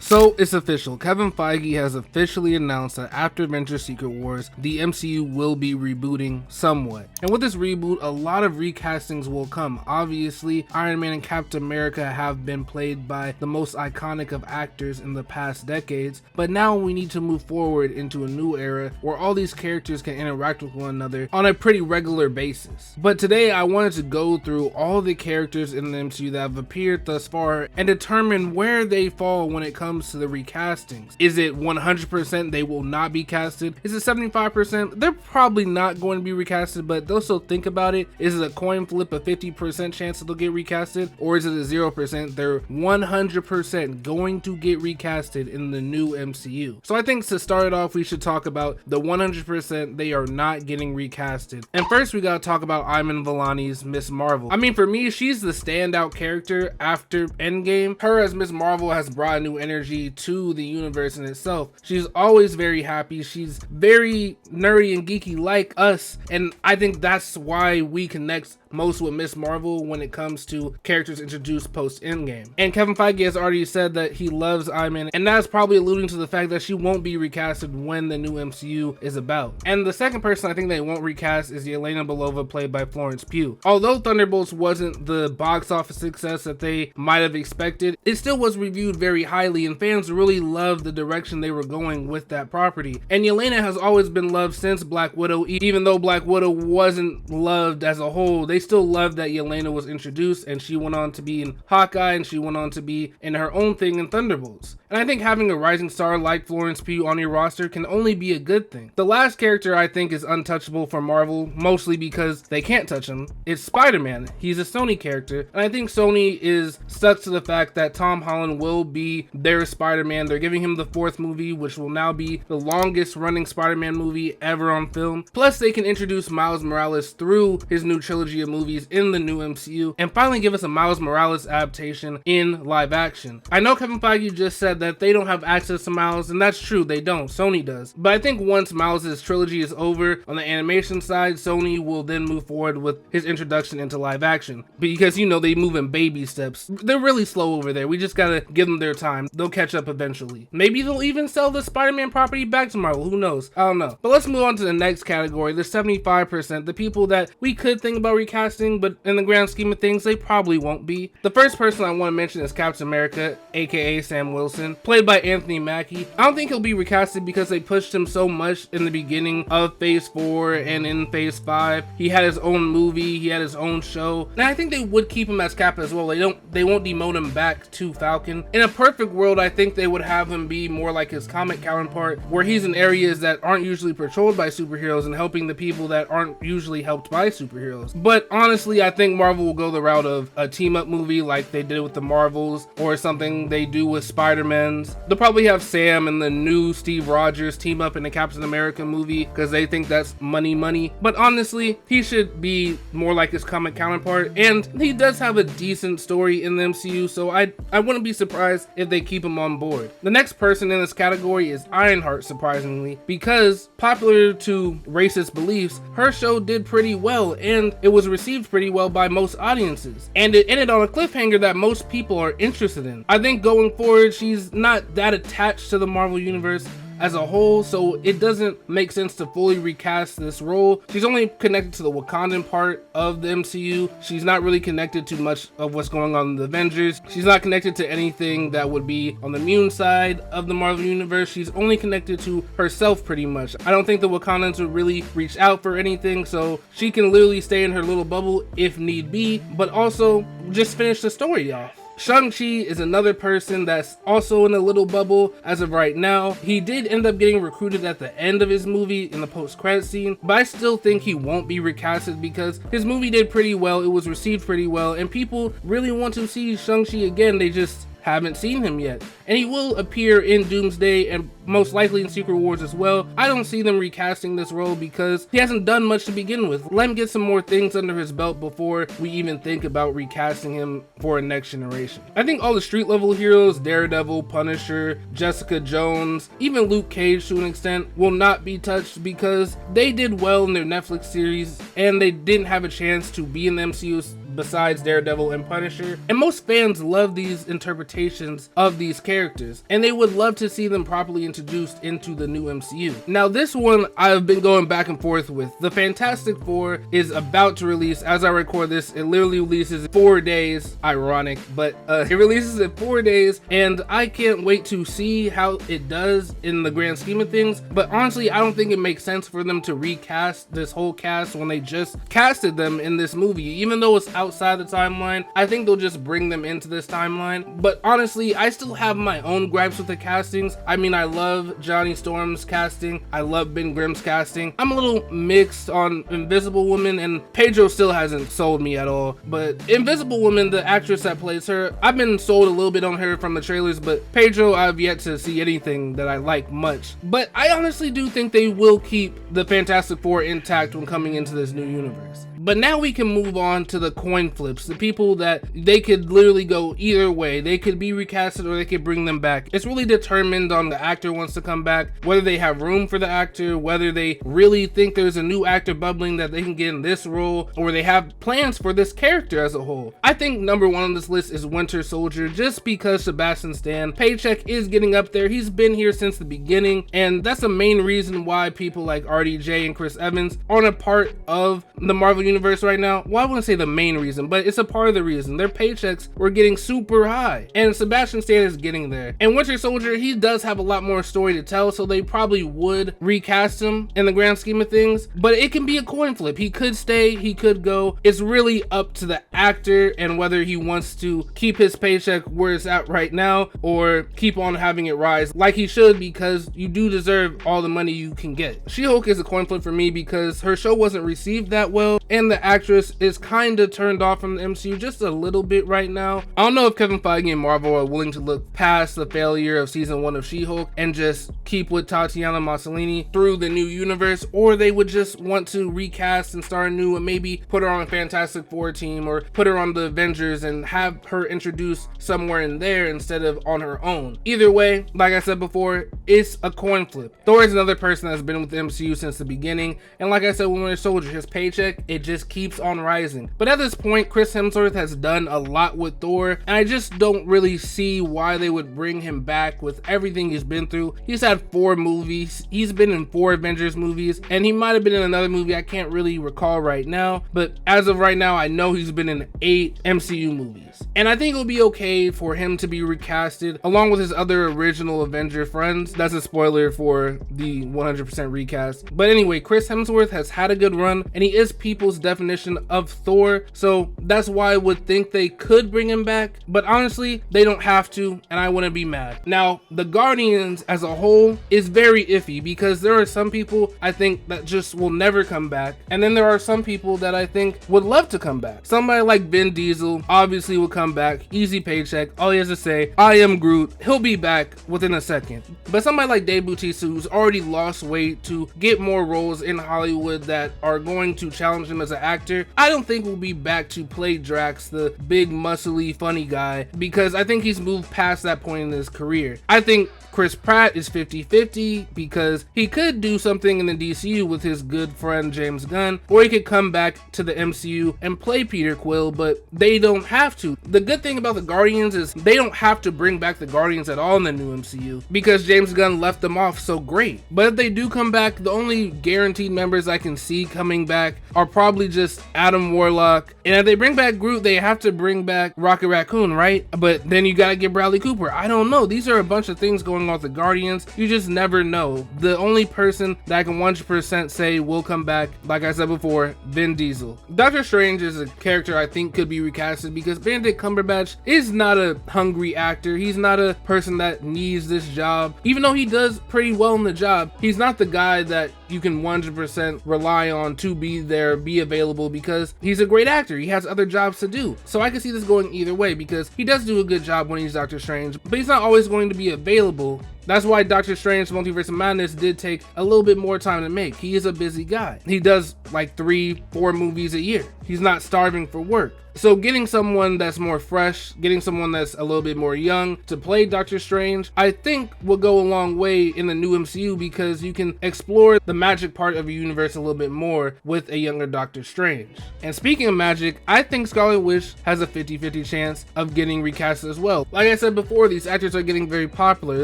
So it's official, Kevin Feige has officially announced that after Avengers Secret Wars, the MCU will be rebooting somewhat. And with this reboot, a lot of recastings will come. Obviously, Iron Man and Captain America have been played by the most iconic of actors in the past decades, but now we need to move forward into a new era where all these characters can interact with one another on a pretty regular basis. But today I wanted to go through all the characters in the MCU that have appeared thus far and determine where they fall when it comes to the recastings. Is it 100% they will not be casted? Is it 75%? They're probably not going to be recasted, but they'll still think about it. Is it a coin flip, a 50% chance that they'll get recasted? Or is it a 0%? They're 100% going to get recasted in the new MCU. So I think to start it off, we should talk about the 100% they are not getting recasted. And first we gotta talk about Iman Vellani's Miss Marvel. I mean, for me, she's the standout character after Endgame. Her as Miss Marvel has brought new energy to the universe in itself. She's always very happy. She's very nerdy and geeky like us, and I think that's why we connect most with Miss Marvel when it comes to characters introduced post Endgame. And Kevin Feige has already said that he loves Iman, and that's probably alluding to the fact that she won't be recasted when the new MCU is about. And the second person I think they won't recast is Yelena Belova, played by Florence Pugh. Although Thunderbolts wasn't the box office success that they might have expected, it still was reviewed very highly, and fans really loved the direction they were going with that property. And Yelena has always been loved since Black Widow. Even though Black Widow wasn't loved as a whole, they still loved that Yelena was introduced, and she went on to be in Hawkeye, and she went on to be in her own thing in Thunderbolts. And I think having a rising star like Florence Pugh on your roster can only be a good thing. The last character I think is untouchable for Marvel, mostly because they can't touch him. It's Spider-Man. He's a Sony character, and I think Sony is stuck to the fact that Tom Holland will be their Spider-Man. They're giving him the 4th movie, which will now be the longest running Spider-Man movie ever on film. Plus, they can introduce Miles Morales through his new trilogy of movies in the new MCU, and finally give us a Miles Morales adaptation in live action. I know Kevin Feige just said that they don't have access to Miles, and that's true, they don't. Sony does. But I think once Miles' trilogy is over on the animation side, Sony will then move forward with his introduction into live action. Because, you know, they move in baby steps. They're really slow over there. We just gotta give them their time. They'll catch up eventually. Maybe they'll even sell the Spider-Man property back to Marvel. Who knows? I don't know. But let's move on to the next category, the 75%, the people that we could think about recasting, but in the grand scheme of things, they probably won't be. The first person I want to mention is Captain America, aka Sam Wilson, played by Anthony Mackie. I don't think he'll be recasted because they pushed him so much in the beginning of Phase 4 and in Phase 5. He had his own movie, he had his own show, and I think they would keep him as Cap as well. They won't demote him back to Falcon. In a perfect world, I think they would have him be more like his comic counterpart, where he's in areas that aren't usually patrolled by superheroes and helping the people that aren't usually helped by superheroes. But honestly, I think Marvel will go the route of a team-up movie like they did with the Marvels, or something they do with Spider-Mans. They'll probably have Sam and the new Steve Rogers team up in the Captain America movie because they think that's money. But honestly, he should be more like his comic counterpart, and he does have a decent story in the MCU, so I wouldn't be surprised if they keep him on board. The next person in this category is Ironheart, surprisingly, because popular to racist beliefs, her show did pretty well, and it was received pretty well by most audiences, and it ended on a cliffhanger that most people are interested in. I think going forward, she's not that attached to the Marvel Universe as a whole, so it doesn't make sense to fully recast this role. She's only connected to the Wakandan part of the MCU. She's not really connected to much of what's going on in the Avengers. She's not connected to anything that would be on the immune side of the Marvel Universe. She's only connected to herself pretty much. I don't think the Wakandans would really reach out for anything, so she can literally stay in her little bubble if need be, but also just finish the story off. Shang-Chi is another person that's also in a little bubble as of right now. He did end up getting recruited at the end of his movie in the post-credit scene, but I still think he won't be recasted because his movie did pretty well, it was received pretty well, and people really want to see Shang-Chi again. They just haven't seen him yet, and he will appear in Doomsday and most likely in Secret Wars as well. I don't see them recasting this role because he hasn't done much to begin with. Let him get some more things under his belt before we even think about recasting him for a next generation. I think all the street level heroes, Daredevil, Punisher, Jessica Jones, even Luke Cage to an extent, will not be touched because they did well in their Netflix series and they didn't have a chance to be in the MCU besides Daredevil and Punisher. And most fans love these interpretations of these characters, and they would love to see them properly introduced into the new MCU. Now this one I've been going back and forth with. The Fantastic Four is about to release, as I record this, it literally releases in 4 days, ironic, but it releases in 4 days, and I can't wait to see how it does in the grand scheme of things. But honestly, I don't think it makes sense for them to recast this whole cast when they just casted them in this movie. Even though it's outside the timeline, I think they'll just bring them into this timeline. But honestly, I still have my own gripes with the castings. I mean, I love Johnny Storm's casting, I love Ben Grimm's casting. I'm a little mixed on Invisible Woman, and Pedro still hasn't sold me at all. But Invisible Woman, the actress that plays her, I've been sold a little bit on her from the trailers, but Pedro, I've yet to see anything that I like much. But I honestly do think they will keep the Fantastic Four intact when coming into this new universe. But now we can move on to the coin flips, the people that they could literally go either way. They could be recasted or they could bring them back. It's really determined on the actor wants to come back, whether they have room for the actor, whether they really think there's a new actor bubbling that they can get in this role, or they have plans for this character as a whole. I think number one on this list is Winter Soldier, just because Sebastian Stan paycheck is getting up there. He's been here since the beginning, and that's the main reason why people like RDJ and Chris Evans aren't a part of the Marvel Universe right now. Well, I wouldn't say the main reason, but it's a part of the reason. Their paychecks were getting super high, and Sebastian Stan is getting there. And Winter Soldier, he does have a lot more story to tell, so they probably would recast him in the grand scheme of things, but it can be a coin flip. He could stay, he could go. It's really up to the actor and whether he wants to keep his paycheck where it's at right now or keep on having it rise like he should, because you do deserve all the money you can get. She-Hulk is a coin flip for me because her show wasn't received that well, and the actress is kind of turned off from the MCU just a little bit right now. I don't know if Kevin Feige and Marvel are willing to look past the failure of season 1 of She-Hulk and just keep with Tatiana Maslany through the new universe, or they would just want to recast and start anew and maybe put her on a Fantastic Four team or put her on the Avengers and have her introduced somewhere in there instead of on her own. Either way, like I said before, it's a coin flip. Thor is another person that's been with the MCU since the beginning, and like I said with Winter Soldier, his paycheck, it just keeps on rising. But at this point, Chris Hemsworth has done a lot with Thor, and I just don't really see why they would bring him back with everything he's been through. He's had 4 movies, he's been in 4 Avengers movies, and he might have been in another movie I can't really recall right now, but as of right now, I know he's been in 8 MCU movies. And I think it'll be okay for him to be recasted along with his other original Avenger friends. That's a spoiler for the 100% recast. But anyway, Chris Hemsworth has had a good run, and he is people's definition of Thor, so that's why I would think they could bring him back, but honestly, they don't have to, and I wouldn't be mad. Now, the Guardians as a whole is very iffy because there are some people I think that just will never come back, and then there are some people that I think would love to come back. Somebody like Vin Diesel obviously will come back, easy paycheck, all he has to say, I am Groot, he'll be back within a second. But somebody like Dave Bautista, who's already lost weight to get more roles in Hollywood that are going to challenge him as an actor, I don't think we'll be back to play Drax, the big muscly funny guy, because I think he's moved past that point in his career. I think Chris Pratt is 50-50 because he could do something in the DCU with his good friend James Gunn, or he could come back to the MCU and play Peter Quill, but they don't have to. The good thing about the Guardians is they don't have to bring back the Guardians at all in the new MCU because James Gunn left them off so great. But if they do come back, the only guaranteed members I can see coming back are probably just Adam Warlock, and if they bring back Groot, they have to bring back Rocket Raccoon, right? But then you gotta get Bradley Cooper. I don't know. These are a bunch of things going on with the Guardians. You just never know. The only person that I can 100% say will come back, like I said before, Vin Diesel. Doctor Strange is a character I think could be recasted because Benedict Cumberbatch is not a hungry actor. He's not a person that needs this job. Even though he does pretty well in the job, he's not the guy that you can 100% rely on to be there, be available, because he's a great actor. He has other jobs to do. So I can see this going either way because he does do a good job when he's Doctor Strange, but he's not always going to be available. That's why Doctor Strange Multiverse of Madness did take a little bit more time to make. He is a busy guy. He does like 3-4 movies a year. He's not starving for work. So getting someone that's more fresh, getting someone that's a little bit more young to play Doctor Strange, I think will go a long way in the new MCU, because you can explore the magic part of a universe a little bit more with a younger Doctor Strange. And speaking of magic, I think Scarlet Witch has a 50-50 chance of getting recast as well. Like I said before, these actors are getting very popular.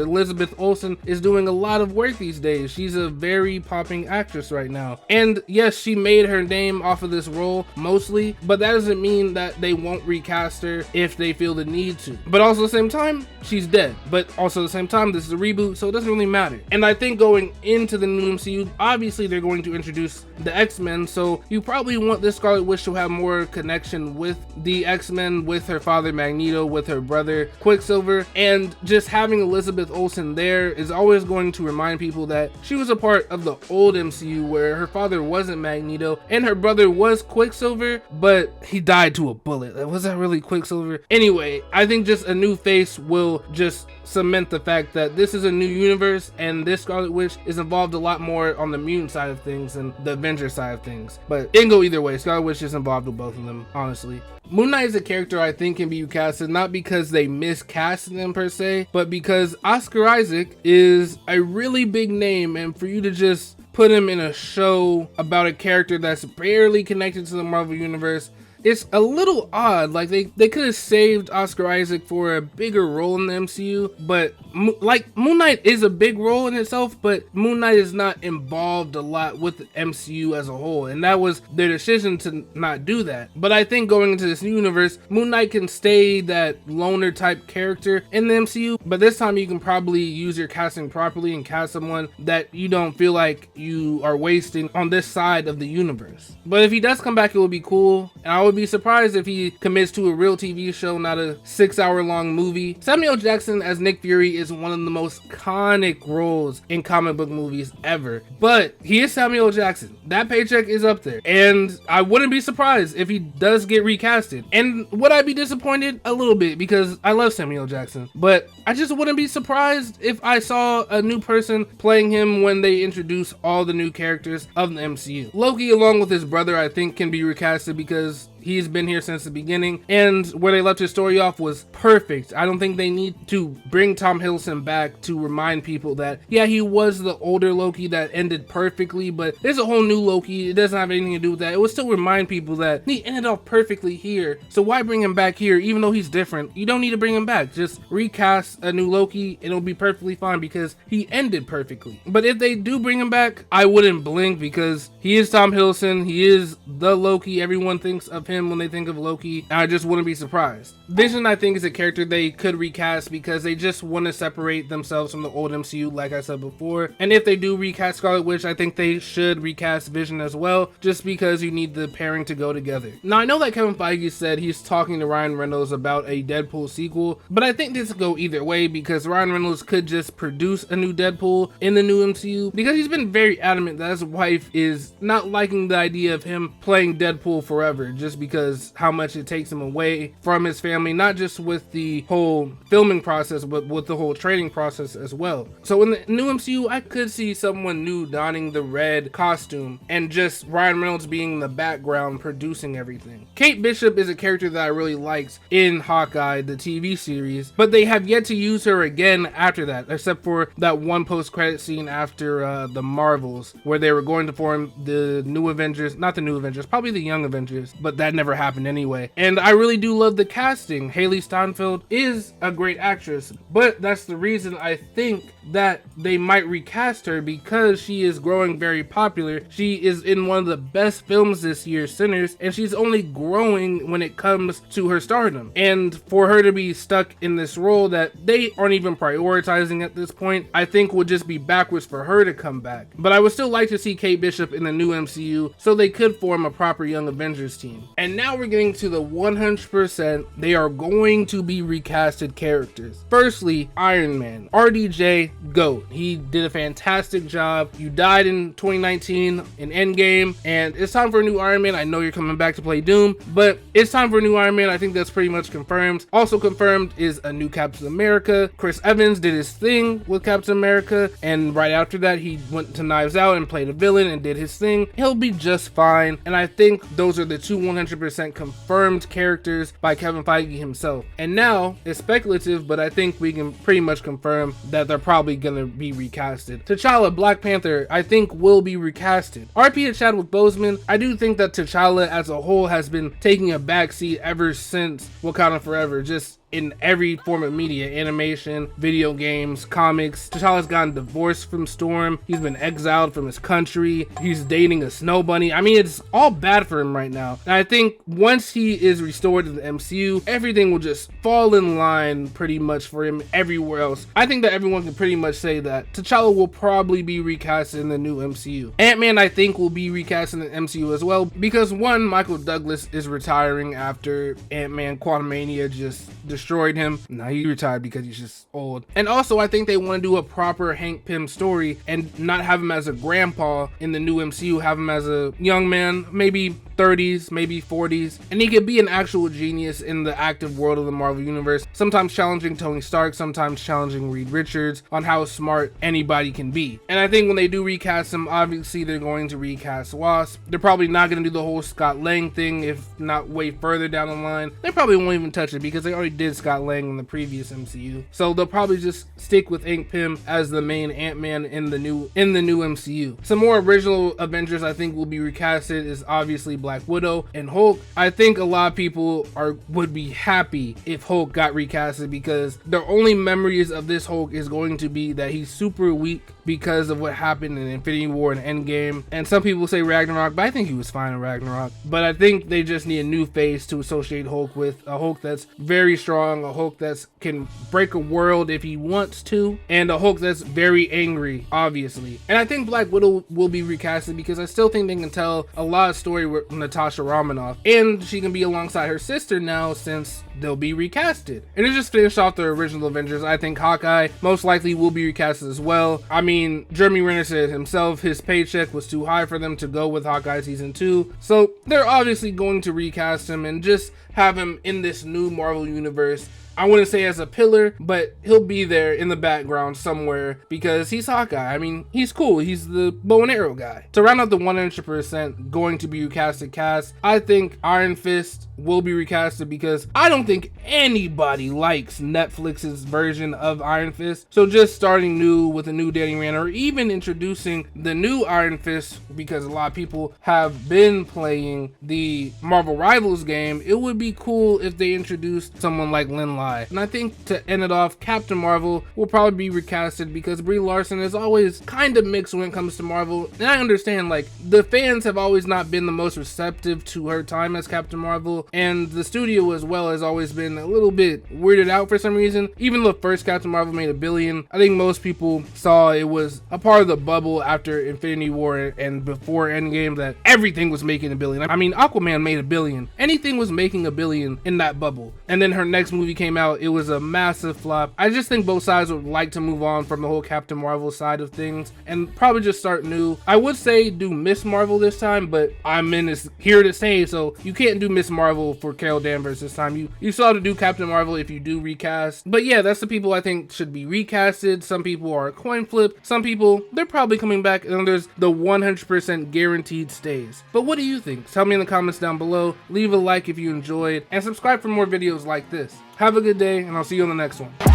Elizabeth Olsen is doing a lot of work these days. She's a very popping actress right now. And yes, she made her name off of this role mostly, but that doesn't mean that they won't recast her if they feel the need to. But also at the same time, she's dead. But also at the same time, this is a reboot, so it doesn't really matter. And I think going into the new MCU, obviously they're going to introduce the X-Men, so you probably want this Scarlet Witch to have more connection with the X-Men, with her father Magneto, with her brother Quicksilver, and just having Elizabeth Olsen there is always going to remind people that she was a part of the old MCU where her father wasn't Magneto and her brother was Quicksilver, but he died to a bullet. Was that really Quicksilver? Anyway, I think just a new face will just cement the fact that this is a new universe, and this Scarlet Witch is involved a lot more on the mutant side of things than the Avenger side of things. But it can go either way. Scarlet Witch is involved with both of them, honestly. Moon Knight is a character I think can be recasted, not because they miscasted him per se, but because Oscar Isaac is a really big name, and for you to just put him in a show about a character that's barely connected to the Marvel Universe, it's a little odd. Like they could have saved Oscar Isaac for a bigger role in the MCU, but like Moon Knight is a big role in itself, but Moon Knight is not involved a lot with the MCU as a whole, and that was their decision to not do that. But I think going into this new universe, Moon Knight can stay that loner type character in the MCU, but this time you can probably use your casting properly and cast someone that you don't feel like you are wasting on this side of the universe. But if he does come back, it would be cool, and I would be surprised if he commits to a real TV show, not a 6-hour long movie. Samuel Jackson as Nick Fury is one of the most iconic roles in comic book movies ever, but he is Samuel Jackson. That paycheck is up there, and I wouldn't be surprised if he does get recasted. And would I be disappointed? A little bit, because I love Samuel Jackson, but I just wouldn't be surprised if I saw a new person playing him when they introduce all the new characters of the MCU. Loki, along with his brother, I think can be recasted because he's been here since the beginning, and where they left his story off was perfect. I don't think they need to bring Tom Hiddleston back to remind people that, yeah, he was the older Loki that ended perfectly, but there's a whole new Loki. It doesn't have anything to do with that. It would still remind people that he ended off perfectly here, so why bring him back here? Even though he's different, you don't need to bring him back. Just recast a new Loki and it'll be perfectly fine because he ended perfectly. But if they do bring him back, I wouldn't blink, because he is Tom Hiddleston. He is the Loki. Everyone thinks of him when they think of Loki, and I just wouldn't be surprised. Vision, I think, is a character they could recast because they just want to separate themselves from the old MCU, like I said before. And if they do recast Scarlet Witch, I think they should recast Vision as well, just because you need the pairing to go together. Now, I know that Kevin Feige said he's talking to Ryan Reynolds about a Deadpool sequel, but I think this could go either way, because Ryan Reynolds could just produce a new Deadpool in the new MCU, because he's been very adamant that his wife is not liking the idea of him playing Deadpool forever, just because how much it takes him away from his family, not just with the whole filming process, but with the whole training process as well. So in the new MCU, I could see someone new donning the red costume and just Ryan Reynolds being in the background producing everything. Kate Bishop is a character that I really liked in Hawkeye, the TV series, but they have yet to use her again after that, except for that one post-credit scene after the Marvels, where they were going to form the new Avengers, not the new Avengers, probably the Young Avengers, but that never happened anyway. And I really do love the casting. Haley Steinfeld is a great actress, but that's the reason I think that they might recast her, because she is growing very popular. She is in one of the best films this year, Sinners, and she's only growing when it comes to her stardom. And for her to be stuck in this role that they aren't even prioritizing at this point, I think would just be backwards for her to come back. But I would still like to see Kate Bishop in the new MCU, so they could form a proper Young Avengers team. And now we're getting to the 100% they are going to be recasted characters. Firstly, Iron Man. RDJ, GOAT. He did a fantastic job. You died in 2019 in Endgame, and it's time for a new Iron Man. I know you're coming back to play Doom, but it's time for a new Iron Man. I think that's pretty much confirmed. Also confirmed is a new Captain America. Chris Evans did his thing with Captain America, and right after that he went to Knives Out and played a villain and did his thing. He'll be just fine, and I think those are the two 100% 100% confirmed characters by Kevin Feige himself. And now it's speculative, but I think we can pretty much confirm that they're probably gonna be recasted. T'Challa, Black Panther, I think will be recasted. RP to Chadwick Boseman. I do think that T'Challa as a whole has been taking a backseat ever since Wakanda Forever, just in every form of media, animation, video games, comics. T'Challa's gotten divorced from Storm. He's been exiled from his country. He's dating a snow bunny. I mean, it's all bad for him right now. And I think once he is restored to the MCU, everything will just fall in line pretty much for him everywhere else. I think that everyone can pretty much say that T'Challa will probably be recast in the new MCU. Ant-Man, I think, will be recast in the MCU as well, because one, Michael Douglas is retiring after Ant-Man Quantumania just destroyed him. Now he retired because he's just old. And also I think they want to do a proper Hank Pym story and not have him as a grandpa in the new MCU, have him as a young man, maybe 30s, maybe 40s, and he could be an actual genius in the active world of the Marvel Universe, sometimes challenging Tony Stark, sometimes challenging Reed Richards on how smart anybody can be. And I think when they do recast him, obviously they're going to recast Wasp. They're probably not going to do the whole Scott Lang thing, if not way further down the line. They probably won't even touch it because they already did Scott Lang in the previous MCU. So they'll probably just stick with Hank Pym as the main Ant-Man in the new MCU. Some more original Avengers I think will be recasted is obviously Black Widow and Hulk. I think a lot of people would be happy if Hulk got recasted, because their only memories of this Hulk is going to be that he's super weak because of what happened in Infinity War and Endgame. And some people say Ragnarok, but I think he was fine in Ragnarok. But I think they just need a new face to associate Hulk with, a Hulk that's very strong, a Hulk that can break a world if he wants to, and a Hulk that's very angry, obviously. And I think Black Widow will be recasted because I still think they can tell a lot of story with Natasha Romanoff, and she can be alongside her sister now since they'll be recasted. And to just finish off the original Avengers, I think Hawkeye most likely will be recasted as well. I mean, Jeremy Renner said himself his paycheck was too high for them to go with Hawkeye season 2, so they're obviously going to recast him and just have him in this new Marvel universe. I wouldn't say as a pillar, but he'll be there in the background somewhere because he's Hawkeye. I mean, he's cool. He's the bow and arrow guy. To round out the 100% going to be recasted cast, I think Iron Fist will be recasted because I don't think anybody likes Netflix's version of Iron Fist. So just starting new with a new Danny Rand, or even introducing the new Iron Fist, because a lot of people have been playing the Marvel Rivals game, it would be cool if they introduced someone like Lin Lai. And I think to end it off, Captain Marvel will probably be recasted because Brie Larson is always kind of mixed when it comes to Marvel. And I understand, like, the fans have always not been the most receptive to her time as Captain Marvel, and the studio as well has always been a little bit weirded out for some reason. Even the first Captain Marvel made $1 billion. I think most people saw it was a part of the bubble after Infinity War and before Endgame that everything was making $1 billion. I mean, Aquaman made $1 billion. Anything was making $1 billion in that bubble. And then her next movie came out, it was a massive flop. I just think both sides would like to move on from the whole Captain Marvel side of things and probably just start new. I would say do Miss Marvel this time, but I'm in this here to say, so you can't do Miss Marvel for Carol Danvers this time. You still have to do Captain Marvel if you do recast. But yeah, that's the people I think should be recasted. Some people are a coin flip. Some people, they're probably coming back, and then there's the 100% guaranteed stays. But what do you think? Tell me in the comments down below. Leave a like if you enjoyed, and subscribe for more videos like this. Have a good day, and I'll see you on the next one.